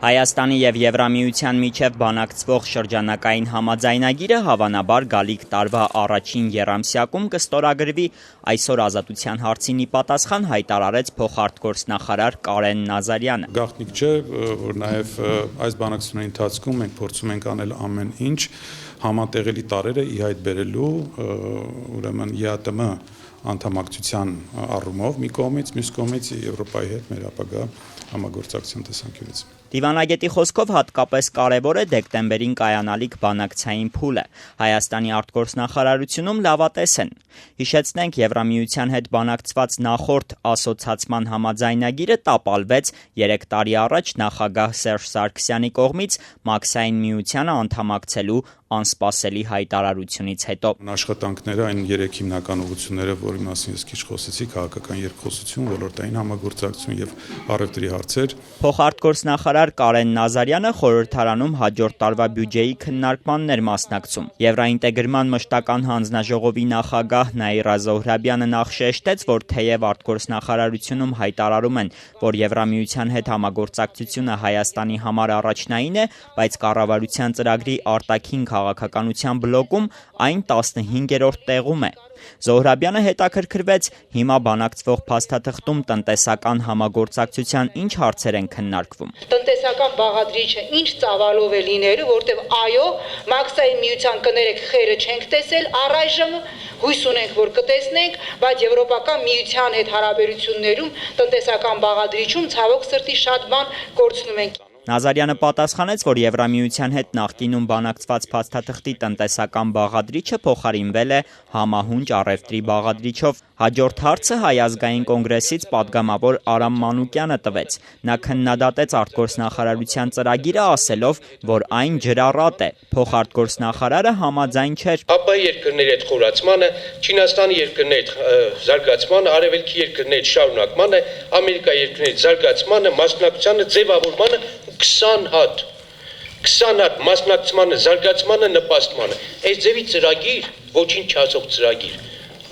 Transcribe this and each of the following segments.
Հայաստանի և Եվրամիության միջև բանակցվող շրջանակային համաձայնագիրը հավանաբար գալիք տարվա առաջին եռամսյակում կստորագրվի, այսօր Ազատության հարցին ի պատասխան հայտարարեց փոխարտգործնախարար Կարեն Նազարյանը։ Գաղտնիք չէ, որ նաև այս բանակցությունների ընթացքում մենք փորձում ենք անել ամեն ինչ համատեղելի տարրերը ի հայտ բերելու, ուրեմն ԵԱՏՄ անդամակցության առումով մի կողմից, մյուս կողմից Եվրոպայի հետ մեր ապագա համագործակցության տեսանկյունից։ Դիվանագետի խոսքով հատկապես կարևոր է դեկտեմբերին կայանալիք բանակցային փուլը։ Հայաստանի արտգործնախարարությունում լավատես են։ Հիշեցնենք, Եվրամիության հետ բանակցված նախորդ ասոցացման համաձայնագիրը տապալվեց 3 տարի առաջ նախագահ Սերժ Սարգսյանի կողմից Մաքսային միությանը անդամակցելու անսպասելի հայտարարությունից հետո։ Աշխատանքները այն 3 հիմնական ուղղությունները, որի մասին ես քիչ խոսեցի, քաղաքական երկխոսություն, ոլորտային համագործակցություն եւ առևտրի հարցեր։ Փոխարտգործնախարար Կարեն Նազարյանը խորհրդարանում հաջորդ տարվա բյուջեի քննարկմանն էր մասնակցում։ Եվրաինտեգրման մշտական հանձնաժողովի նախագահ Նաիրա Զոհրաբյանը նախ շեշտեց, որ թեև արտգործնախարարությունում հայտարարում են, որ Եվրամիության հետ համագործակցությունը Հայաստանի համար առաջնային է, բայց կառավարության ծրագրի արտաքին քաղաքականության բլոկում այն 15-րդ տեղում է։ Զոհրաբյանը հետաքրքրվեց, հիմա բանակցվող փաստաթղթում տնտեսական համագործակցության ինչ հարցեր են քննարկվում։ Տնտեսական բաղադրիչը ինչ ծավալով է լինելու, որտեղ այո, Մաքսային միության կներեք խերը չենք տեսել, առայժմ հույս ունենք, որ կտեսնենք, բայց Եվրոպական միության հետ հարաբերություններում տնտեսական բաղադրիչում ցավոք սրտի շատ բան կորցնում ենք։ Նազարյանը պատասխանեց, որ Եվրամիության հետ նախկինում բանակցված փաստաթղթի տնտեսական բաղադրիչը փոխարինվել է համահունչ առևտրի բաղադրիչով։ Հաջորդ հարցը Հայ ազգային կոնգրեսից պատգամավոր Արամ Մանուկյանը տվեց։ Նա քննադատեց արտգործնախարարության ծրագիրը, ասելով, որ այն ջրառատ է։ Փոխարտգործնախարարը համաձայն չէր։ ԱՊՀ երկրների հետ խորացմանը, Չինաստանի երկրների հետ զարգացմանը, արևելքի երկրների հետ շարունակմանը, Ամերիկայի երկրների հետ զարգացմանը, մասնակցությանը, ձևավորմանը 20 հատ մասնակցմանը, զարգացմանը, նպաստմանը։ Այս ձևի ծրագիր, ոչինչ չասող ծրագիր,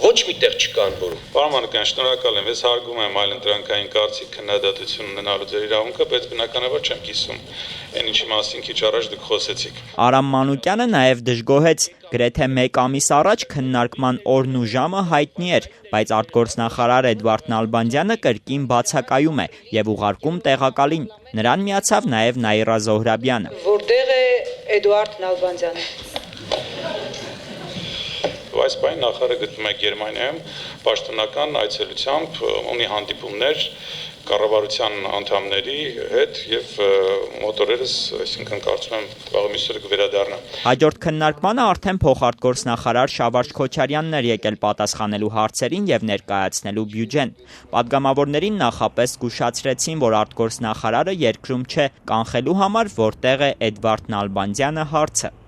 ոչ միտեղ չկա անորում։ Պարոն Մանուկյան, շնորհակալ եմ, ես հարգում եմ այլընտրանքային կարծիք քննադատություն ունենալու ձեր իրավունքը, բայց բնականաբար չեմ կիսում այն ինչի մասին քիչ առաջ դուք խոսեցիք։ Արամ Մանուկյանը նաև դժգոհեց, գրեթե 1 ամիս առաջ քննարկման օրն ու ժամը հայտնի էր, բայց արտգործնախարար Էդվարդ Նալբանդյանը կրկին բացակայում է եւ ուղարկում տեղակալին։ Նրան միացավ նաև Նաիրա Զոհրաբյանը։ Որտեղ է Էդվարդ Նալբանդյանը։ Այս պայն նախարարը գտնվում է Գերմանիայում պաշտոնական այցելությամբ, ունի հանդիպումներ կառավարության անդամների հետ եւ մոտորերս, այսինքն կարծում եմ վաղը միսը կվերադառնա։ Հաջորդ քննարկմանը արդեն փոխարտգործնախարար Շավարժ Քոչարյանն էր եկել պատասխանելու հարցերին եւ ներկայացնելու բյուջեն։ Պատգամավորներին նախապես զգուշացրեցին, որ արտգործնախարարը երկրում չէ կանխելու համար, որտեղ է Էդվարդ Նալբանդյանը հարցը։